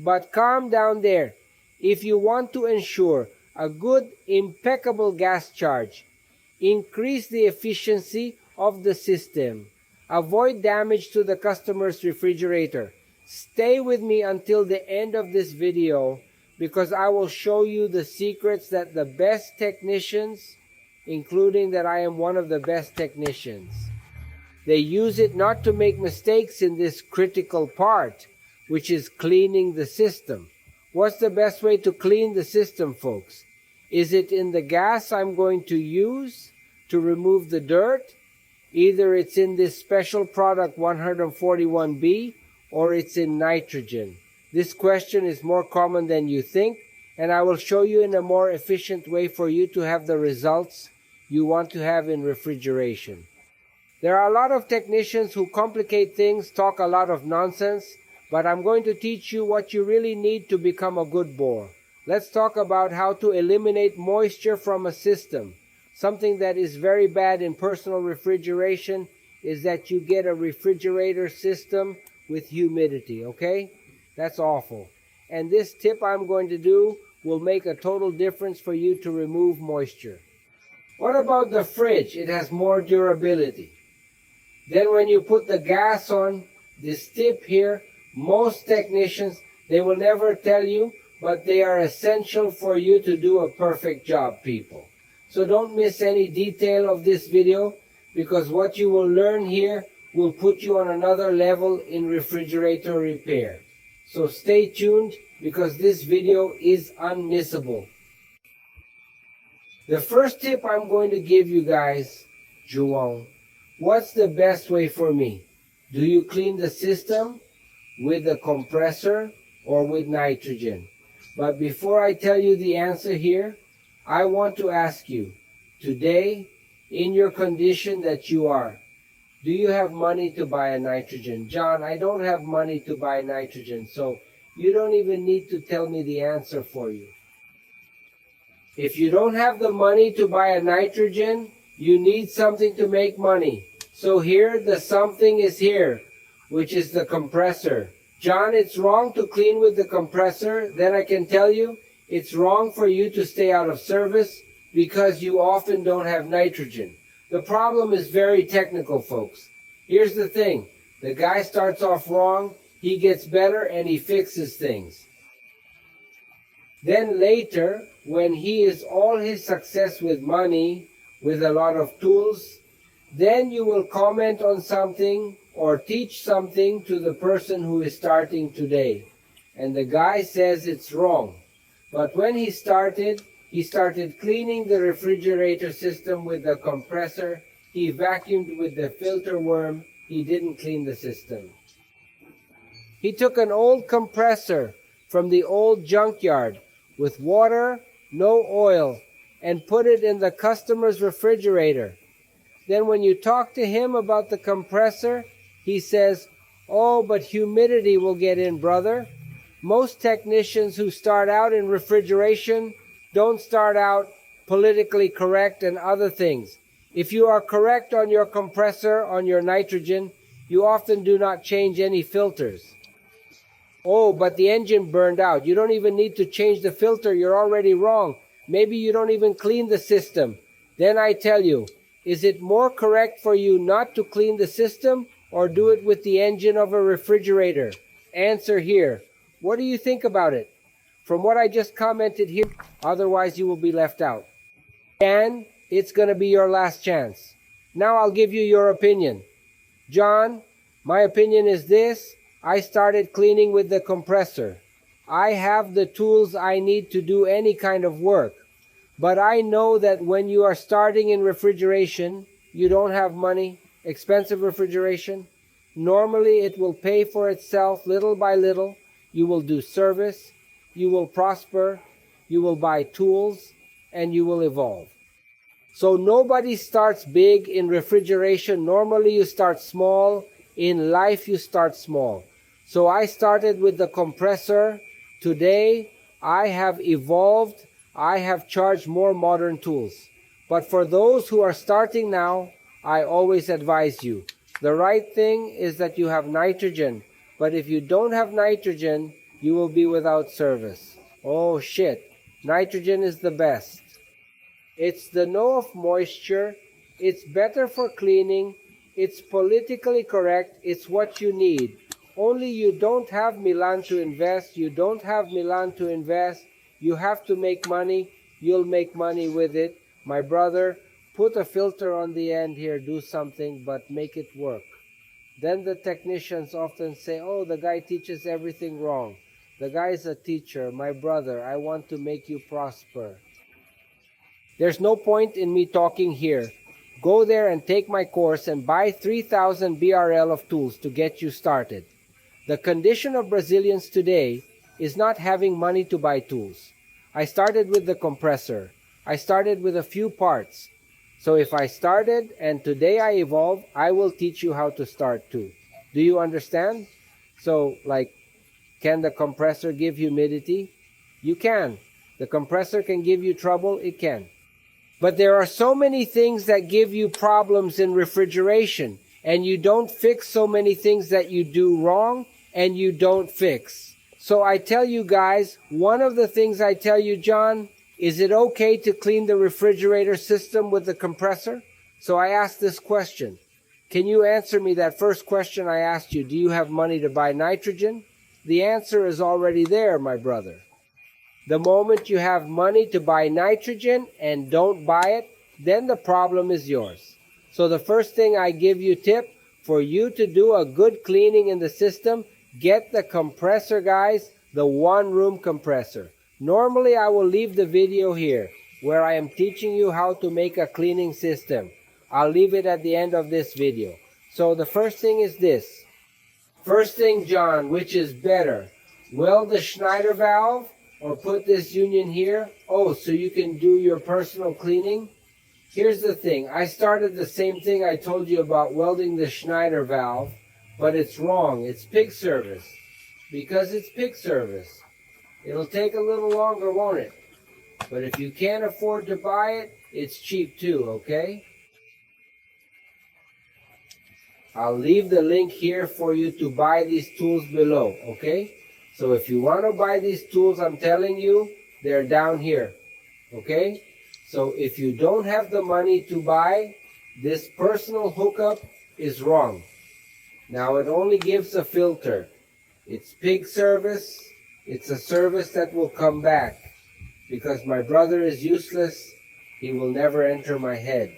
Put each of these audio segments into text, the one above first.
But calm down there. If you want to ensure a good, impeccable gas charge, increase the efficiency of the system. Avoid damage to the customer's refrigerator. Stay with me until the end of this video because I will show you the secrets that the best technicians, including that I am one of the best technicians, they use it not to make mistakes in this critical part, which is cleaning the system. What's the best way to clean the system, folks? Is it in the gas I'm going to use to remove the dirt? Either it's in this special product 141B or it's in nitrogen. This question is more common than you think, and I will show you in a more efficient way for you to have the results you want to have in refrigeration. There are a lot of technicians who complicate things, talk a lot of nonsense, but I'm going to teach you what you really need to become a good bore. Let's talk about how to eliminate moisture from a system. Something that is very bad in personal refrigeration is that you get a refrigerator system with humidity, okay? That's awful. And this tip I'm going to do will make a total difference for you to remove moisture. What about the fridge? It has more durability. Then when you put the gas on, this tip here, most technicians, they will never tell you, but they are essential for you to do a perfect job, people. So don't miss any detail of this video because what you will learn here will put you on another level in refrigerator repair. So stay tuned because this video is unmissable. The first tip I'm going to give you guys, João, what's the best way for me? Do you clean the system with a compressor or with nitrogen? But before I tell you the answer here, I want to ask you, today, in your condition that you are, do you have money to buy a nitrogen? John, I don't have money to buy nitrogen, so you don't even need to tell me the answer for you. If you don't have the money to buy a nitrogen, you need something to make money. So here, the something is here, which is the compressor. John, it's wrong to clean with the compressor. Then I can tell you, it's wrong for you to stay out of service because you often don't have nitrogen. The problem is very technical, folks. Here's the thing. The guy starts off wrong, he gets better, and he fixes things. Then later, when he is all his success with money, with a lot of tools, then you will comment on something or teach something to the person who is starting today. And the guy says it's wrong. But when he started cleaning the refrigerator system with the compressor. He vacuumed with the filter worm. He didn't clean the system. He took an old compressor from the old junkyard with water, no oil, and put it in the customer's refrigerator. Then when you talk to him about the compressor, he says, "Oh, but humidity will get in, brother." Most technicians who start out in refrigeration don't start out politically correct and other things. If you are correct on your compressor, on your nitrogen, you often do not change any filters. Oh, but the engine burned out. You don't even need to change the filter. You're already wrong. Maybe you don't even clean the system. Then I tell you, is it more correct for you not to clean the system or do it with the engine of a refrigerator? Answer here. What do you think about it? From what I just commented here, otherwise you will be left out. And it's going to be your last chance. Now I'll give you your opinion. John, my opinion is this. I started cleaning with the compressor. I have the tools I need to do any kind of work. But I know that when you are starting in refrigeration, you don't have money, expensive refrigeration. Normally it will pay for itself little by little. You will do service, you will prosper, you will buy tools, and you will evolve. So nobody starts big in refrigeration. Normally you start small. In life you start small. So I started with the compressor. Today I have evolved. I have charged more modern tools. But for those who are starting now, I always advise you. The right thing is that you have nitrogen. But if you don't have nitrogen, you will be without service. Oh shit, nitrogen is the best. It's the no of moisture, it's better for cleaning, it's politically correct, it's what you need. Only you don't have Milan to invest, you don't have Milan to invest, you have to make money, you'll make money with it. My brother, put a filter on the end here, do something, but make it work. Then the technicians often say, oh, the guy teaches everything wrong. The guy is a teacher. My brother, I want to make you prosper. There's no point in me talking here. Go there and take my course and buy 3,000 BRL of tools to get you started. The condition of Brazilians today is not having money to buy tools. I started with the compressor. I started with a few parts. So if I started and today I evolve, I will teach you how to start too. Do you understand? So like, can the compressor give humidity? You can. The compressor can give you trouble? It can. But there are so many things that give you problems in refrigeration, and you don't fix so many things that you do wrong and you don't fix. So I tell you guys, one of the things I tell you, John, is it okay to clean the refrigerator system with the compressor? So I ask this question. Can you answer me that first question I asked you? Do you have money to buy nitrogen? The answer is already there, my brother. The moment you have money to buy nitrogen and don't buy it, then the problem is yours. So the first thing I give you tip, for you to do a good cleaning in the system, get the compressor, guys, the one-room compressor. Normally I will leave the video here where I am teaching you how to make a cleaning system. I'll leave it at the end of this video. So the first thing is this. First thing, John, which is better? Weld the Schneider valve or put this union here? Oh, so you can do your personal cleaning? Here's the thing. I started the same thing I told you about welding the Schneider valve, but it's wrong. It's pig service. Because it's pig service. It'll take a little longer, won't it? But if you can't afford to buy it, it's cheap too, okay? I'll leave the link here for you to buy these tools below, okay? So if you want to buy these tools, I'm telling you, they're down here, okay? So if you don't have the money to buy, this personal hookup is wrong. Now it only gives a filter. It's pig service. It's a service that will come back. Because my brother is useless, he will never enter my head.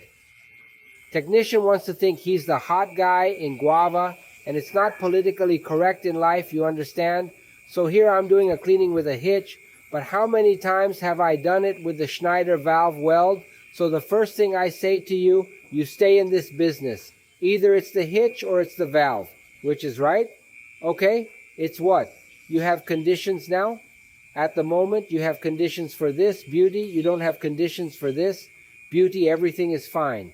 Technician wants to think he's the hot guy in guava, and it's not politically correct in life, you understand? So here I'm doing a cleaning with a hitch, but how many times have I done it with the Schneider valve weld? So the first thing I say to you, you stay in this business. Either it's the hitch or it's the valve. Which is right? Okay, it's what? You have conditions now? At the moment, you have conditions for this, beauty. You don't have conditions for this, beauty, everything is fine.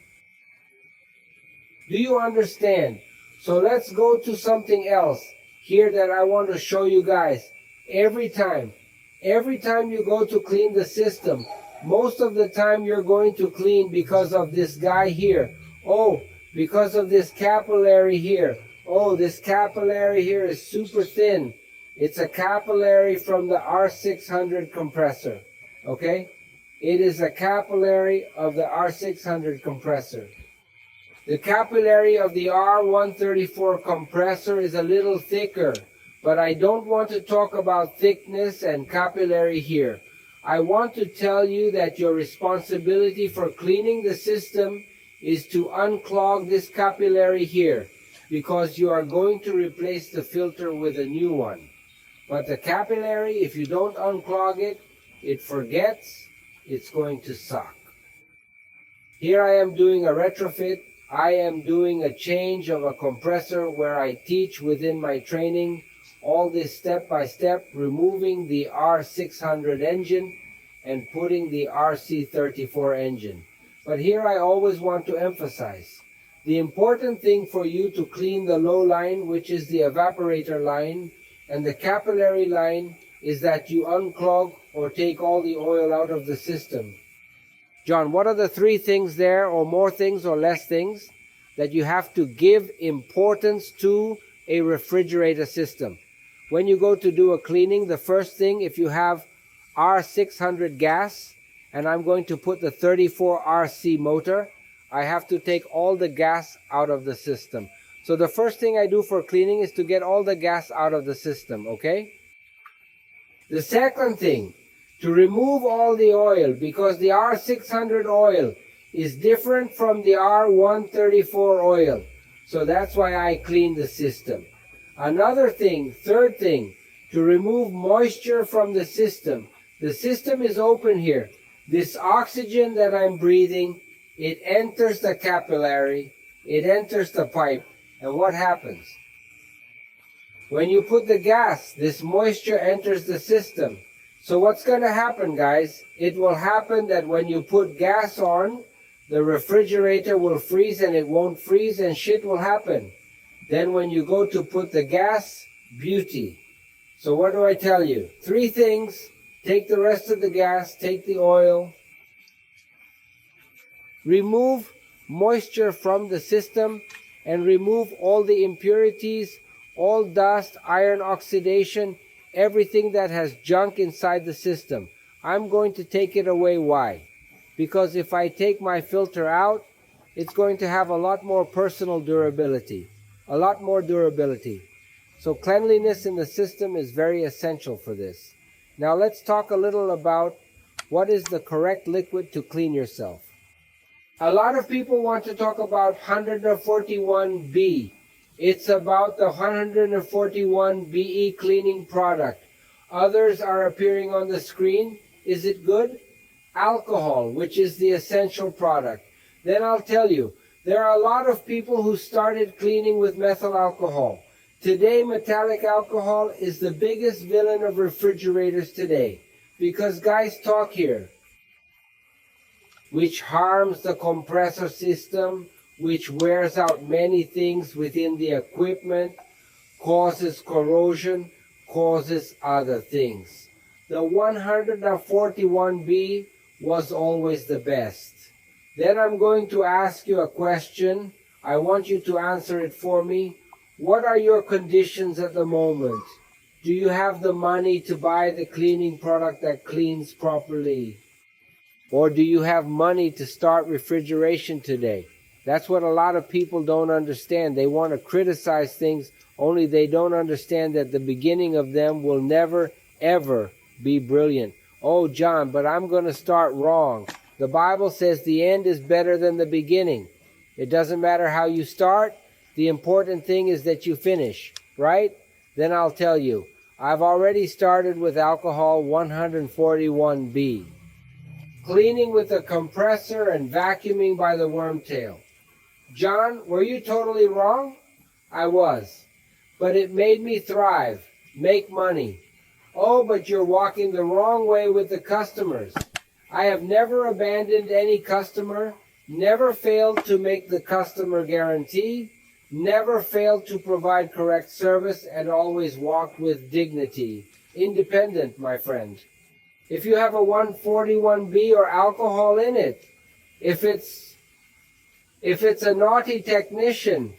Do you understand? So let's go to something else here that I want to show you guys. Every time you go to clean the system, most of the time you're going to clean because of this guy here. Oh, because of this capillary here. Oh, this capillary here is super thin. It's a capillary from the R600 compressor. Okay? It is a capillary of the R600 compressor. The capillary of the R134 compressor is a little thicker, but I don't want to talk about thickness and capillary here. I want to tell you that your responsibility for cleaning the system is to unclog this capillary here, because you are going to replace the filter with a new one. But the capillary, if you don't unclog it, it forgets, it's going to suck. Here I am doing a retrofit. I am doing a change of a compressor where I teach within my training all this step by step, removing the R600 engine and putting the RC34 engine. But here I always want to emphasize, the important thing for you to clean the low line, which is the evaporator line, and the capillary line, is that you unclog or take all the oil out of the system. John, what are the 3 things there, or more things or less things, that you have to give importance to a refrigerator system? when you go to do a cleaning, the first thing, if you have R600 gas, and I'm going to put the 34 RC motor, I have to take all the gas out of the system. So the first thing I do for cleaning is to get all the gas out of the system, okay? The second thing, to remove all the oil, because the R600 oil is different from the R134 oil. So that's why I clean the system. Another thing, third thing, to remove moisture from the system. The system is open here. This oxygen that I'm breathing, it enters the capillary, it enters the pipe, and what happens? When you put the gas, this moisture enters the system. So what's going to happen, guys? It will happen that when you put gas on, the refrigerator will freeze and it won't freeze and shit will happen. Then when you go to put the gas, beauty. So what do I tell you? 3 things. Take the rest of the gas, take the oil. Remove moisture from the system and remove all the impurities, all dust, iron oxidation, everything that has junk inside the system. I'm going to take it away. Why? Because if I take my filter out, it's going to have a lot more personal durability. A lot more durability. So cleanliness in the system is very essential for this. Now let's talk a little about what is the correct liquid to clean yourself. A lot of people want to talk about 141B. It's about the 141BE cleaning product. Others are appearing on the screen. Is it good? Alcohol, which is the essential product. Then I'll tell you, there are a lot of people who started cleaning with methyl alcohol. Today, metallic alcohol is the biggest villain of refrigerators today. Because guys talk here, which harms the compressor system, which wears out many things within the equipment, causes corrosion, causes other things. The 141B was always the best. Then I'm going to ask you a question. I want you to answer it for me. What are your conditions at the moment? Do you have the money to buy the cleaning product that cleans properly? Or do you have money to start refrigeration today? That's what a lot of people don't understand. They want to criticize things, only they don't understand that the beginning of them will never, ever be brilliant. Oh, John, but I'm going to start wrong. The Bible says the end is better than the beginning. It doesn't matter how you start. The important thing is that you finish, right? Then I'll tell you, I've already started with alcohol 141B. Cleaning with a compressor and vacuuming by the wormtail. John, were you totally wrong? I was. But it made me thrive, make money. Oh, but you're walking the wrong way with the customers. I have never abandoned any customer, never failed to make the customer guarantee, never failed to provide correct service, and always walked with dignity. Independent, my friend. If you have a 141B or alcohol in it, if it's a naughty technician,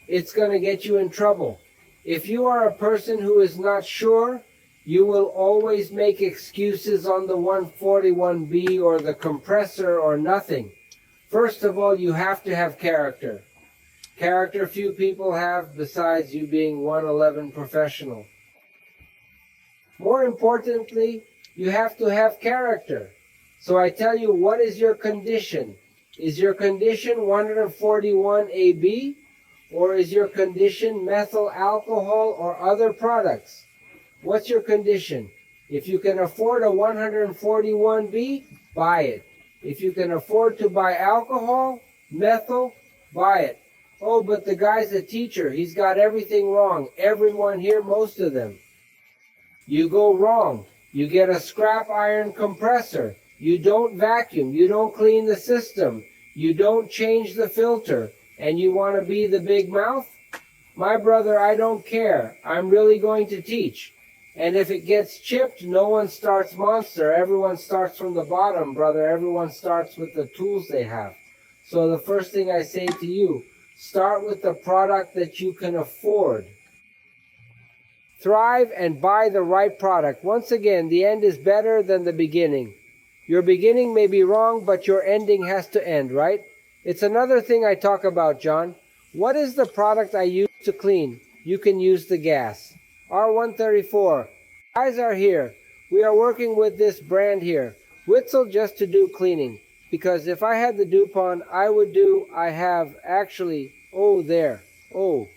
it's going to get you in trouble. If you are a person who is not sure, you will always make excuses on the 141B or the compressor or nothing. First of all, you have to have character. Character few people have besides you being 111 professional. More importantly, you have to have character. So I tell you, what is your condition? Is your condition 141AB? Or is your condition methyl alcohol or other products? What's your condition? If you can afford a 141B, buy it. If you can afford to buy alcohol, methyl, buy it. Oh, but the guy's a teacher. He's got everything wrong. Everyone here, most of them. You go wrong. You get a scrap iron compressor. You don't vacuum. You don't clean the system. You don't change the filter. And you want to be the big mouth? My brother, I don't care. I'm really going to teach. And if it gets chipped, no one starts monster. Everyone starts from the bottom, brother. Everyone starts with the tools they have. So the first thing I say to you, start with the product that you can afford. thrive and buy the right product. Once again, the end is better than the beginning. Your beginning may be wrong, but your ending has to end, right? It's another thing I talk about, John. What is the product I use to clean? You can use the gas. R134. Guys are here. We are working with this brand here. Witzel just to do cleaning. Because if I had the DuPont, I have actually, there. Do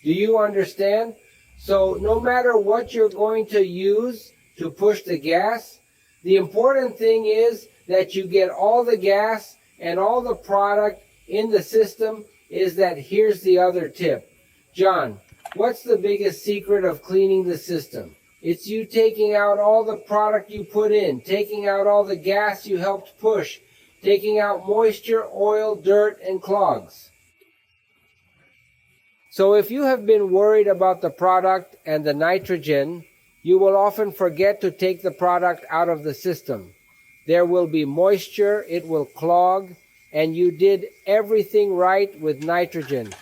you understand? So no matter what you're going to use to push the gas, the important thing is that you get all the gas and all the product in the system. Is that here's the other tip. John, what's the biggest secret of cleaning the system? It's you taking out all the product you put in, taking out all the gas you helped push, taking out moisture, oil, dirt, and clogs. So if you have been worried about the product and the nitrogen, you will often forget to take the product out of the system. There will be moisture, it will clog, and you did everything right with nitrogen.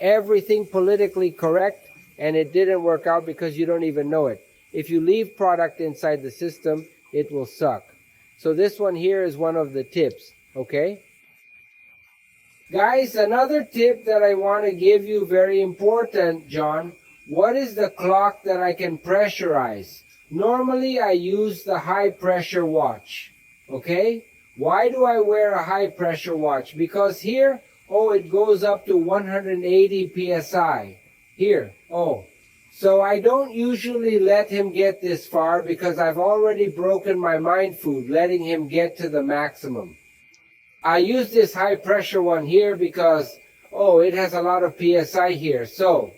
Everything politically correct, and it didn't work out because you don't even know it. If you leave product inside the system, it will suck. So this one here is one of the tips, okay? Guys, another tip that I want to give you, very important, John. What is the clock that I can pressurize? Normally, I use the high pressure watch, okay? Why do I wear a high pressure watch? Because here, it goes up to 180 psi. Here, So I don't usually let him get this far because I've already broken my mind food, letting him get to the maximum. I use this high pressure one here because, it has a lot of PSI here. So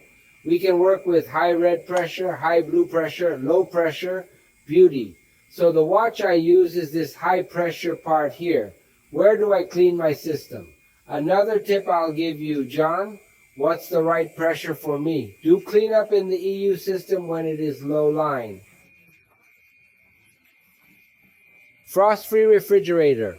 we can work with high red pressure, high blue pressure, low pressure, beauty. So the watch I use is this high pressure part here. Where do I clean my system? Another tip I'll give you, John. What's the right pressure for me? Do cleanup in the EU system when it is low line. Frost-free refrigerator.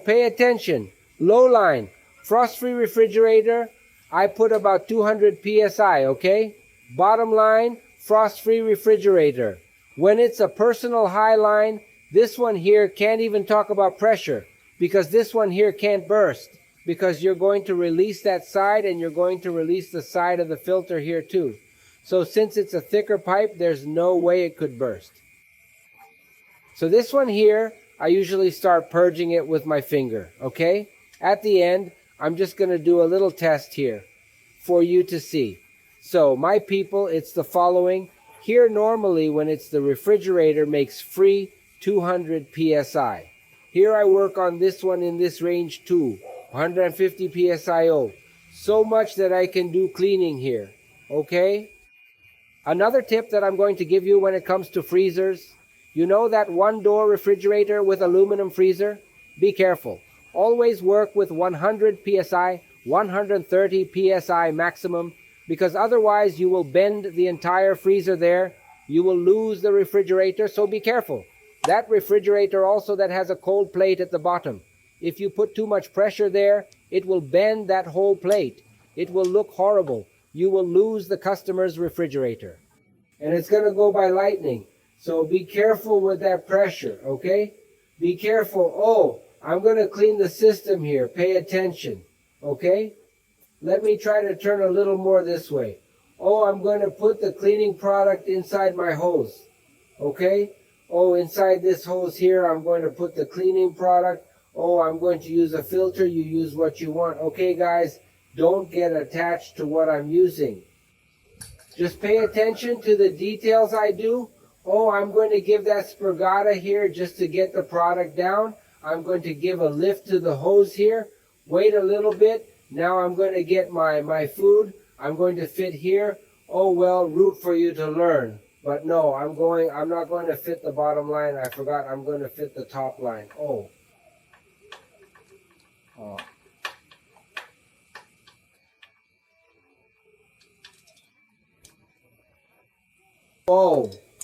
Pay attention. Low line. Frost-free refrigerator, I put about 200 psi, okay? Bottom line, frost-free refrigerator. When it's a personal high line, this one here can't even talk about pressure because this one here can't burst. Because you're going to release that side and you're going to release the side of the filter here too. So since it's a thicker pipe, there's no way it could burst. So this one here, I usually start purging it with my finger, okay? At the end, I'm just going to do a little test here for you to see. So my people, it's the following. Here normally when it's the refrigerator makes free 200 psi. Here I work on this one in this range too. 150 psio, so much that I can do cleaning here, okay? Another tip that I'm going to give you when it comes to freezers, you know that one-door refrigerator with aluminum freezer? Be careful. Always work with 100 psi, 130 psi maximum, because otherwise you will bend the entire freezer there. You will lose the refrigerator, so be careful. That refrigerator also that has a cold plate at the bottom. If you put too much pressure there, it will bend that whole plate. It will look horrible. You will lose the customer's refrigerator. And it's going to go by lightning. So be careful with that pressure, okay? Be careful. I'm going to clean the system here. Pay attention, okay? Let me try to turn a little more this way. I'm going to put the cleaning product inside my hose, okay? Inside this hose here, I'm going to put the cleaning product. I'm going to use a filter. You use what you want. Okay, guys, don't get attached to what I'm using. Just pay attention to the details I do. I'm going to give that spurgata here just to get the product down. I'm going to give a lift to the hose here. Wait a little bit. Now I'm going to get my food. I'm going to fit here. Root for you to learn. But no, I'm not going to fit the bottom line. I forgot I'm going to fit the top line.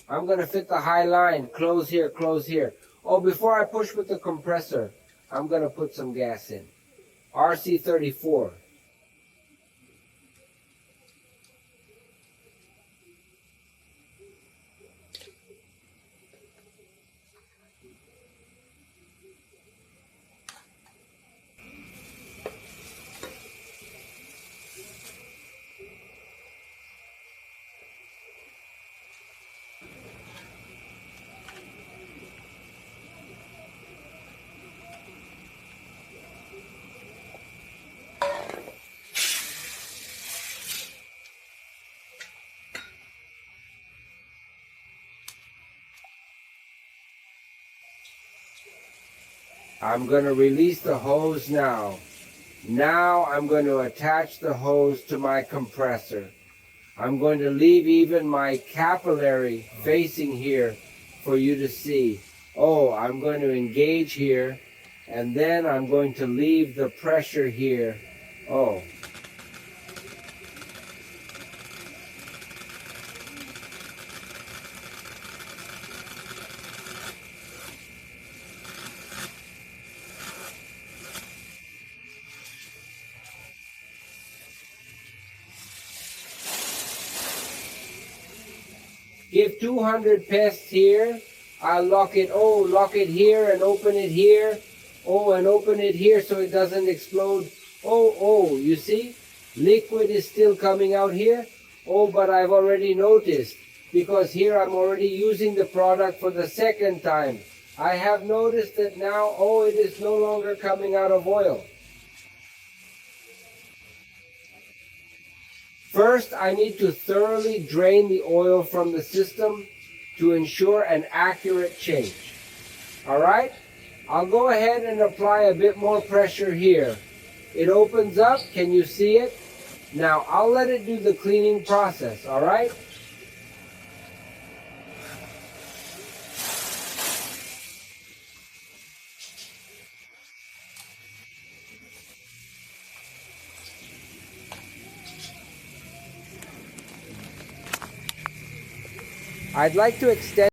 I'm going to fit the high line. Close here, close here. Before I push with the compressor, I'm going to put some gas in. RC34. I'm going to release the hose now. Now I'm going to attach the hose to my compressor. I'm going to leave even my capillary facing here for you to see. Oh, I'm going to engage here, and then I'm going to leave the pressure here. Oh. Give 200 pests here. I'll lock it here and open it here. Oh, and open it here so it doesn't explode. Oh, you see? Liquid is still coming out here. Oh, but I've already noticed, because here I'm already using the product for the second time. I have noticed that now, oh, it is no longer coming out of oil. First, I need to thoroughly drain the oil from the system to ensure an accurate change. All right? I'll go ahead and apply a bit more pressure here. It opens up. Can you see it? Now, I'll let it do the cleaning process. All right? I'd like to extend